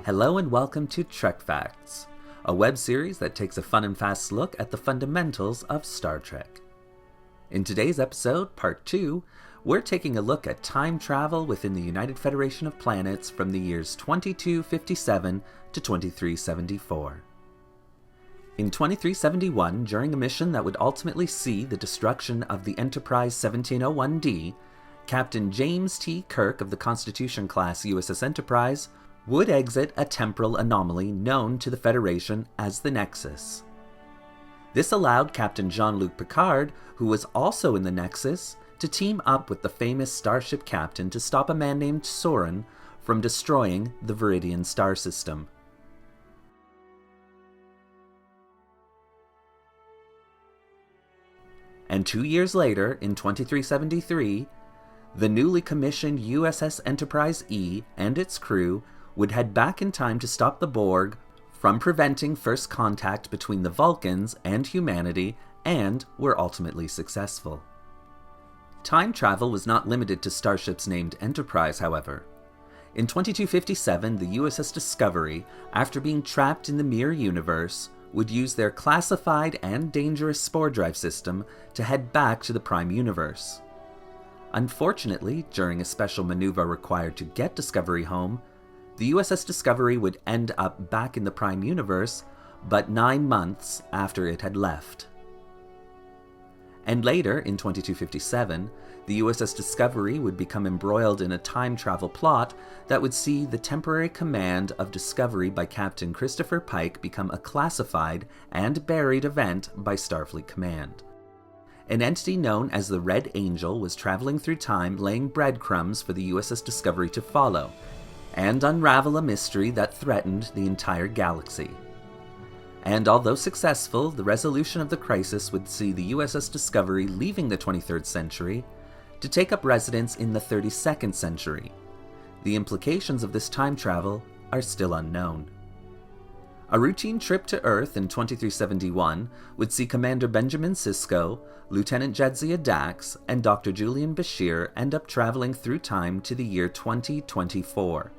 Hello and welcome to Trek Facts, a web series that takes a fun and fast look at the fundamentals of Star Trek. In today's episode, Part 2, we're taking a look at time travel within the United Federation of Planets from the years 2257 to 2374. In 2371, during a mission that would ultimately see the destruction of the Enterprise 1701D, Captain James T. Kirk of the Constitution-class USS Enterprise would exit a temporal anomaly known to the Federation as the Nexus. This allowed Captain Jean-Luc Picard, who was also in the Nexus, to team up with the famous starship captain to stop a man named Siren from destroying the Viridian star system. And 2 years later, in 2373, the newly commissioned USS Enterprise E and its crew would head back in time to stop the Borg from preventing first contact between the Vulcans and humanity, and were ultimately successful. Time travel was not limited to starships named Enterprise, however. In 2257, the USS Discovery, after being trapped in the Mirror Universe, would use their classified and dangerous spore drive system to head back to the Prime Universe. Unfortunately, during a special maneuver required to get Discovery home, the USS Discovery would end up back in the Prime Universe, but 9 months after it had left. And later, in 2257, the USS Discovery would become embroiled in a time travel plot that would see the temporary command of Discovery by Captain Christopher Pike become a classified and buried event by Starfleet Command. An entity known as the Red Angel was traveling through time, laying breadcrumbs for the USS Discovery to follow, and unravel a mystery that threatened the entire galaxy. And although successful, the resolution of the crisis would see the USS Discovery leaving the 23rd century to take up residence in the 32nd century. The implications of this time travel are still unknown. A routine trip to Earth in 2371 would see Commander Benjamin Sisko, Lieutenant Jadzia Dax, and Dr. Julian Bashir end up traveling through time to the year 2024.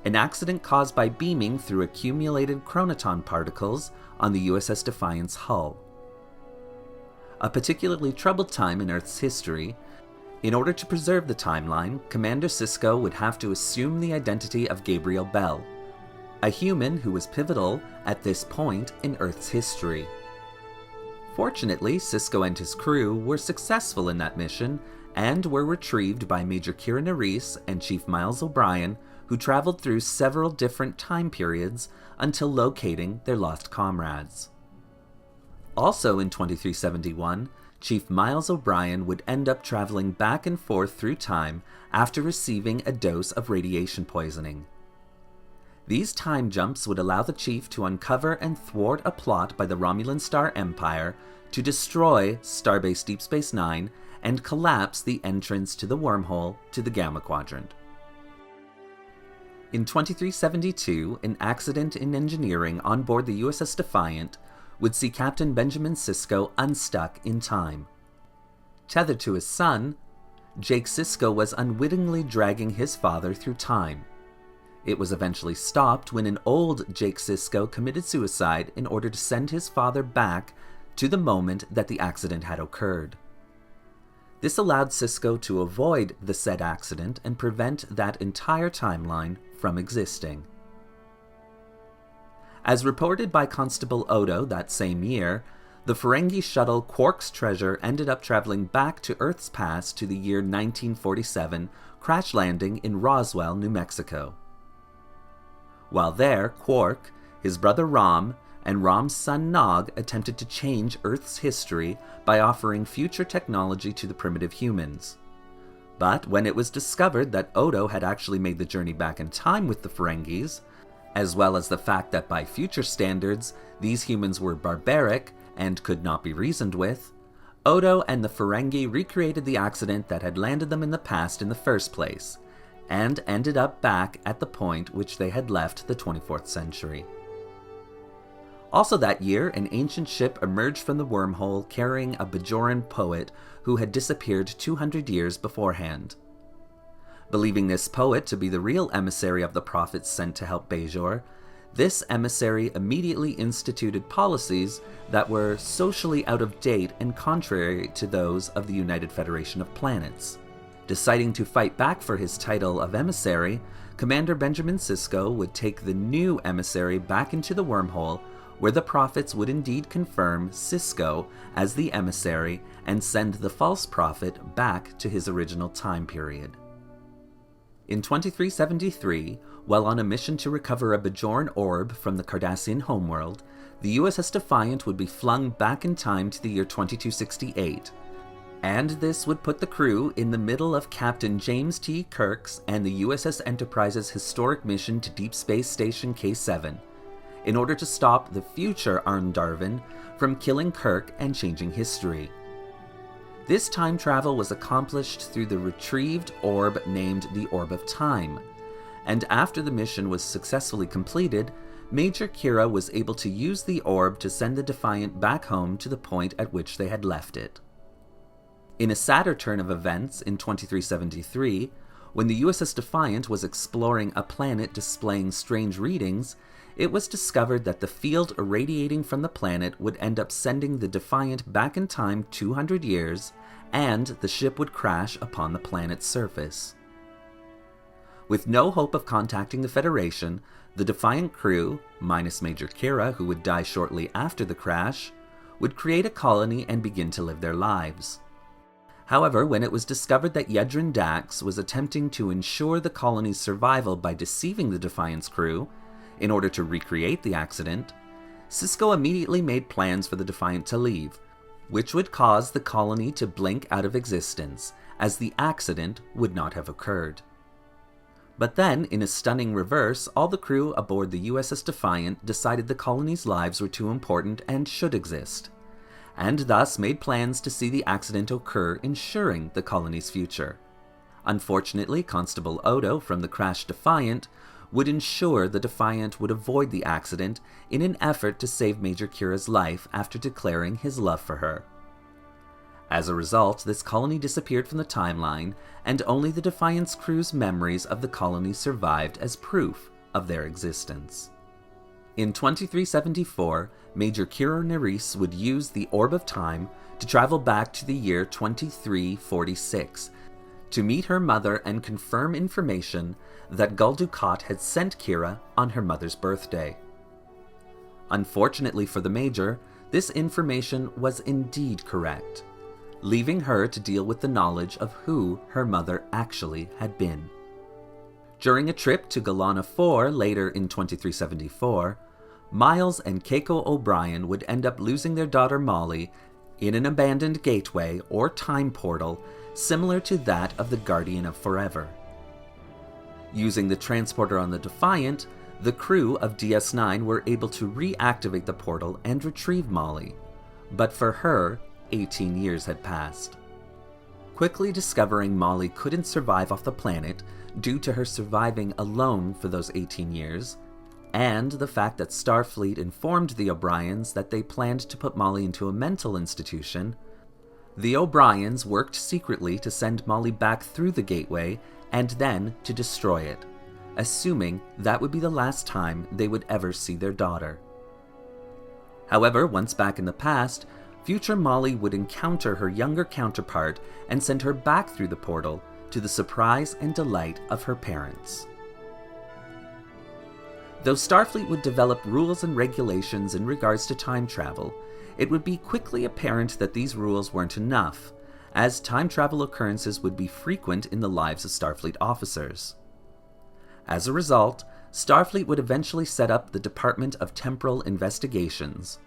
An accident caused by beaming through accumulated chronoton particles on the USS Defiance hull. A particularly troubled time in Earth's history. In order to preserve the timeline, Commander Sisko would have to assume the identity of Gabriel Bell, a human who was pivotal at this point in Earth's history. Fortunately, Sisko and his crew were successful in that mission and were retrieved by Major Kira Nerys and Chief Miles O'Brien, who traveled through several different time periods until locating their lost comrades. Also in 2371, Chief Miles O'Brien would end up traveling back and forth through time after receiving a dose of radiation poisoning. These time jumps would allow the Chief to uncover and thwart a plot by the Romulan Star Empire to destroy Starbase Deep Space Nine and collapse the entrance to the wormhole to the Gamma Quadrant. In 2372, an accident in engineering on board the USS Defiant would see Captain Benjamin Sisko unstuck in time. Tethered to his son, Jake Sisko was unwittingly dragging his father through time. It was eventually stopped when an old Jake Sisko committed suicide in order to send his father back to the moment that the accident had occurred. This allowed Sisko to avoid the said accident and prevent that entire timeline from existing. As reported by Constable Odo that same year, the Ferengi shuttle Quark's Treasure ended up traveling back to Earth's past to the year 1947, crash landing in Roswell, New Mexico. While there, Quark, his brother Rom, and Rom's son Nog attempted to change Earth's history by offering future technology to the primitive humans. But when it was discovered that Odo had actually made the journey back in time with the Ferengis, as well as the fact that by future standards, these humans were barbaric and could not be reasoned with, Odo and the Ferengi recreated the accident that had landed them in the past in the first place, and ended up back at the point which they had left the 24th century. Also that year, an ancient ship emerged from the wormhole carrying a Bajoran poet who had disappeared 200 years beforehand. Believing this poet to be the real emissary of the prophets sent to help Bajor, this emissary immediately instituted policies that were socially out of date and contrary to those of the United Federation of Planets. Deciding to fight back for his title of emissary, Commander Benjamin Sisko would take the new emissary back into the wormhole, where the prophets would indeed confirm Sisko as the emissary and send the false prophet back to his original time period. In 2373, while on a mission to recover a Bajoran orb from the Cardassian homeworld, the USS Defiant would be flung back in time to the year 2268, and this would put the crew in the middle of Captain James T. Kirk's and the USS Enterprise's historic mission to Deep Space Station K7, in order to stop the future Arne Darvin from killing Kirk and changing history. This time travel was accomplished through the retrieved orb named the Orb of Time, and after the mission was successfully completed, Major Kira was able to use the orb to send the Defiant back home to the point at which they had left it. In a sadder turn of events in 2373, when the USS Defiant was exploring a planet displaying strange readings, it was discovered that the field irradiating from the planet would end up sending the Defiant back in time 200 years, and the ship would crash upon the planet's surface. With no hope of contacting the Federation, the Defiant crew, minus Major Kira, who would die shortly after the crash, would create a colony and begin to live their lives. However, when it was discovered that Yedrin Dax was attempting to ensure the colony's survival by deceiving the Defiant's crew, in order to recreate the accident, Sisko immediately made plans for the Defiant to leave, which would cause the colony to blink out of existence, as the accident would not have occurred. But then, in a stunning reverse, all the crew aboard the USS Defiant decided the colony's lives were too important and should exist, and thus made plans to see the accident occur, ensuring the colony's future. Unfortunately, Constable Odo from the crashed Defiant would ensure the Defiant would avoid the accident in an effort to save Major Kira's life after declaring his love for her. As a result, this colony disappeared from the timeline, and only the Defiant's crew's memories of the colony survived as proof of their existence. In 2374, Major Kira Nerys would use the Orb of Time to travel back to the year 2346 to meet her mother and confirm information that Gul Dukat had sent Kira on her mother's birthday. Unfortunately for the Major, this information was indeed correct, leaving her to deal with the knowledge of who her mother actually had been. During a trip to Galana 4 later in 2374, Miles and Keiko O'Brien would end up losing their daughter Molly in an abandoned gateway or time portal similar to that of the Guardian of Forever. Using the transporter on the Defiant, the crew of DS9 were able to reactivate the portal and retrieve Molly, but for her, 18 years had passed. Quickly discovering Molly couldn't survive off the planet due to her surviving alone for those 18 years, and the fact that Starfleet informed the O'Briens that they planned to put Molly into a mental institution, the O'Briens worked secretly to send Molly back through the gateway and then to destroy it, assuming that would be the last time they would ever see their daughter. However, once back in the past, future Molly would encounter her younger counterpart and send her back through the portal to the surprise and delight of her parents. Though Starfleet would develop rules and regulations in regards to time travel, it would be quickly apparent that these rules weren't enough, as time travel occurrences would be frequent in the lives of Starfleet officers. As a result, Starfleet would eventually set up the Department of Temporal Investigations,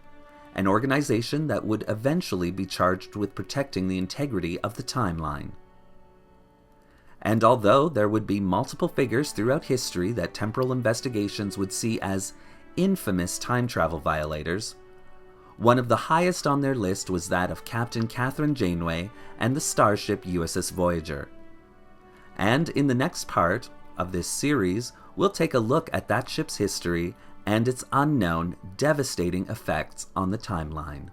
an organization that would eventually be charged with protecting the integrity of the timeline. And although there would be multiple figures throughout history that temporal investigations would see as infamous time travel violators, one of the highest on their list was that of Captain Catherine Janeway and the starship USS Voyager. And in the next part of this series, we'll take a look at that ship's history and its unknown, devastating effects on the timeline.